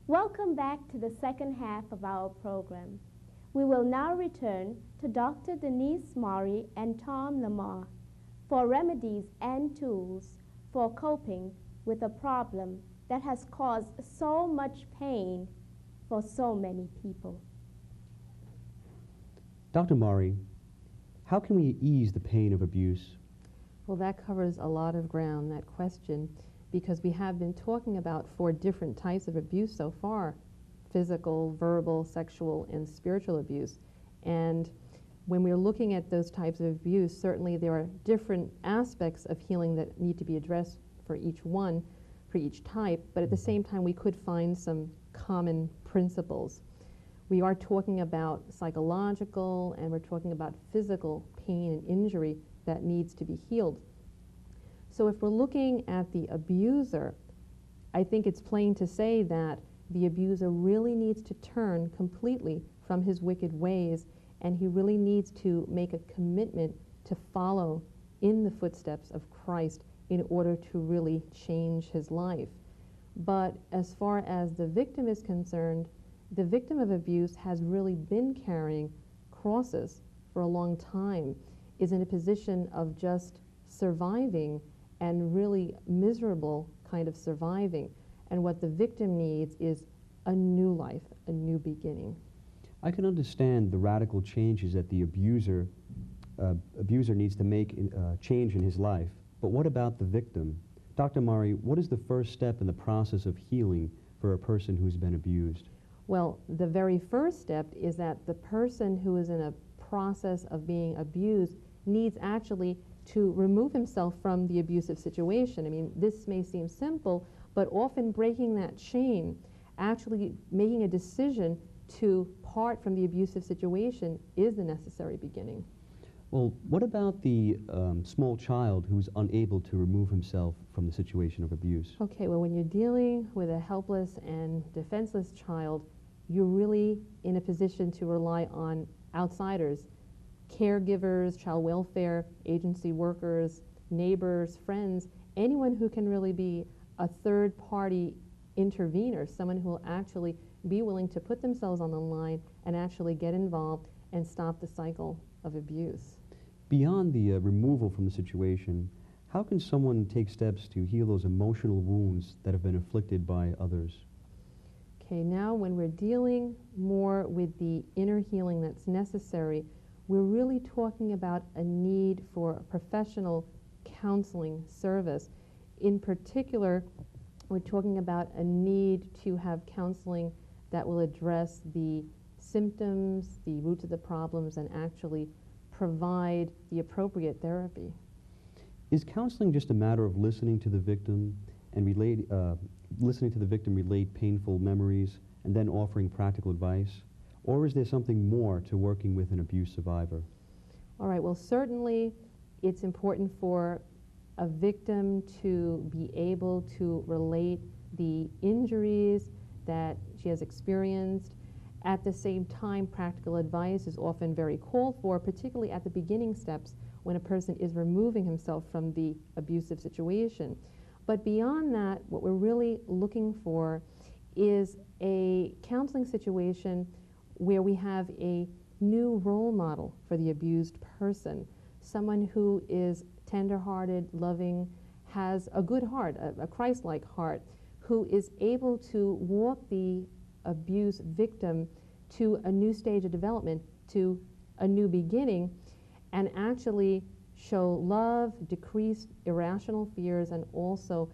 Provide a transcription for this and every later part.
Welcome back to the second half of our program. We will now return to Dr. Denise Mari and Tom Lamar for remedies and tools for coping with a problem that has caused so much pain for so many people. Dr. Mari, how can we ease the pain of abuse? Well, that covers a lot of ground, that question, because we have been talking about 4 different types of abuse so far: physical, verbal, sexual, and spiritual abuse. And when we're looking at those types of abuse, certainly there are different aspects of healing that need to be addressed for each one, for each type, but at the same time we could find some common principles. We are talking about psychological and we're talking about physical pain and injury that needs to be healed. So if we're looking at the abuser, I think it's plain to say that the abuser really needs to turn completely from his wicked ways, and he really needs to make a commitment to follow in the footsteps of Christ in order to really change his life. But as far as the victim is concerned, the victim of abuse has really been carrying crosses for a long time, is in a position of just surviving and really miserable kind of surviving. And what the victim needs is a new life, a new beginning. I can understand the radical changes that the abuser needs to make change in his life, but what about the victim? Dr. Mari, what is the first step in the process of healing for a person who's been abused? Well, the very first step is that the person who is in a process of being abused needs actually to remove himself from the abusive situation. I mean, this may seem simple, but often breaking that chain, actually making a decision to part from the abusive situation, is the necessary beginning. Well, what about the small child who's unable to remove himself from the situation of abuse? Okay, well, when you're dealing with a helpless and defenseless child, you're really in a position to rely on outsiders, caregivers, child welfare agency workers, neighbors, friends, anyone who can really be a third-party intervener, someone who will actually be willing to put themselves on the line and actually get involved and stop the cycle of abuse. Beyond the removal from the situation, how can someone take steps to heal those emotional wounds that have been inflicted by others? Okay, now when we're dealing more with the inner healing that's necessary, we're really talking about a need for professional counseling service. In particular, we're talking about a need to have counseling that will address the symptoms, the roots of the problems, and actually provide the appropriate therapy. Is counseling just a matter of listening to the victim and listening to the victim relate painful memories and then offering practical advice? Or is there something more to working with an abuse survivor? All right, well, certainly it's important for a victim to be able to relate the injuries that she has experienced. At the same time, practical advice is often very called for, particularly at the beginning steps when a person is removing himself from the abusive situation. But beyond that, what we're really looking for is a counseling situation where we have a new role model for the abused person, someone who is tender-hearted, loving, has a good heart, a Christ-like heart, who is able to walk the abuse victim to a new stage of development, to a new beginning, and actually show love, decrease irrational fears, and also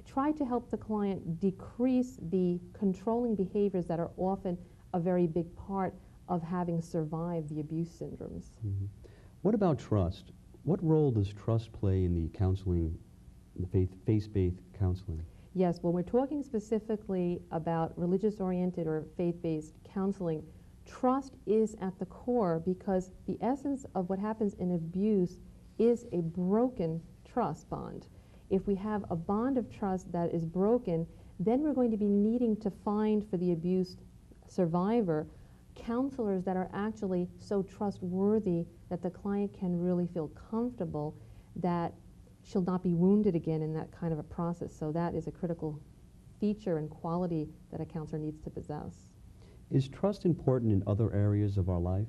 try to help the client decrease the controlling behaviors that are often a very big part of having survived the abuse syndromes. Mm-hmm. What about trust? What role does trust play in the counseling, the faith-based counseling? Yes, well, we're talking specifically about religious-oriented or faith-based counseling. Trust is at the core because the essence of what happens in abuse is a broken trust bond. If we have a bond of trust that is broken, then we're going to be needing to find for the abused survivor counselors that are actually so trustworthy that the client can really feel comfortable that she'll not be wounded again in that kind of a process. So that is a critical feature and quality that a counselor needs to possess. Is trust important in other areas of our life?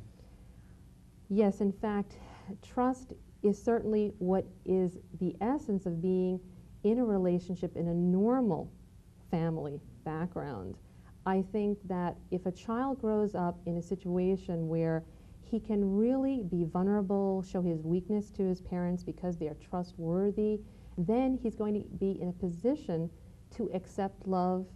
Yes, in fact, trust is certainly what is the essence of being in a relationship in a normal family background. I think that if a child grows up in a situation where he can really be vulnerable, show his weakness to his parents because they are trustworthy, then he's going to be in a position to accept love,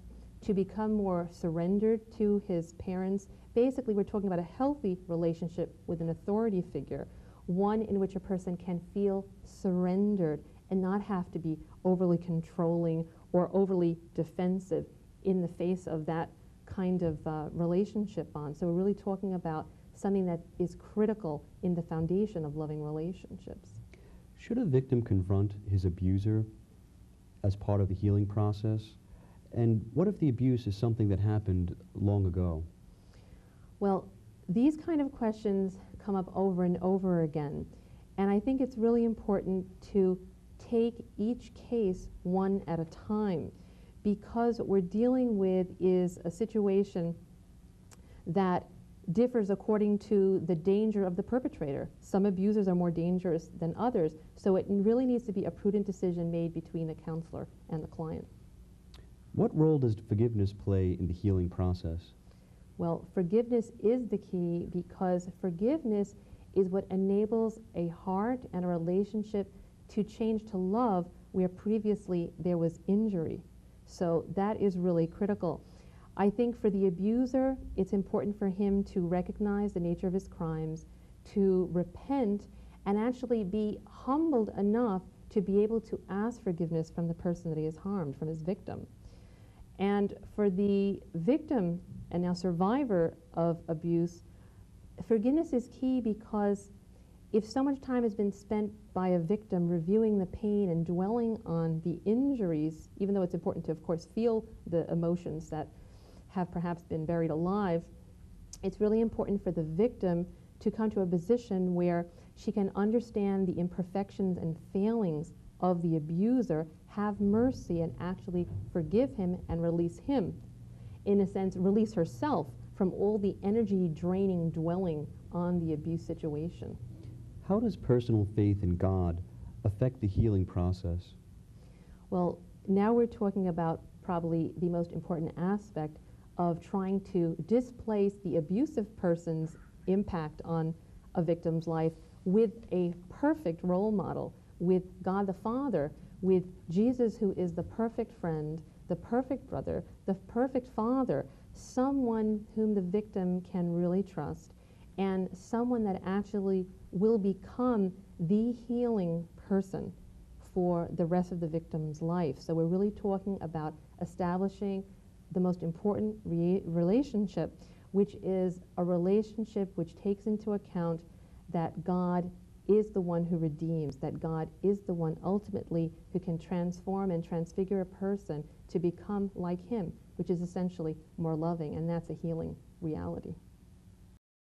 to become more surrendered to his parents. Basically, we're talking about a healthy relationship with an authority figure, one in which a person can feel surrendered and not have to be overly controlling or overly defensive in the face of that kind of relationship bond. So we're really talking about something that is critical in the foundation of loving relationships. Should a victim confront his abuser as part of the healing process? And what if the abuse is something that happened long ago? Well, these kind of questions come up over and over again. And I think it's really important to take each case one at a time, because what we're dealing with is a situation that differs according to the danger of the perpetrator. Some abusers are more dangerous than others, so it really needs to be a prudent decision made between the counselor and the client. What role does forgiveness play in the healing process? Well, forgiveness is the key, because forgiveness is what enables a heart and a relationship to change to love where previously there was injury. So that is really critical. I think for the abuser, it's important for him to recognize the nature of his crimes, to repent, and actually be humbled enough to be able to ask forgiveness from the person that he has harmed, from his victim. And for the victim and now survivor of abuse, forgiveness is key, because if so much time has been spent by a victim reviewing the pain and dwelling on the injuries, even though it's important to, of course, feel the emotions that have perhaps been buried alive, it's really important for the victim to come to a position where she can understand the imperfections and failings of the abuser, have mercy, and actually forgive him and release him. In a sense, release herself from all the energy draining dwelling on the abuse situation. How does personal faith in God affect the healing process? Well, now we're talking about probably the most important aspect of trying to displace the abusive person's impact on a victim's life with a perfect role model, with God the Father, with Jesus, who is the perfect friend, the perfect brother, the perfect father, someone whom the victim can really trust, and someone that actually will become the healing person for the rest of the victim's life. So we're really talking about establishing the most important relationship, which is a relationship which takes into account that God is the one who redeems, that God is the one ultimately who can transform and transfigure a person to become like him, which is essentially more loving, and that's a healing reality.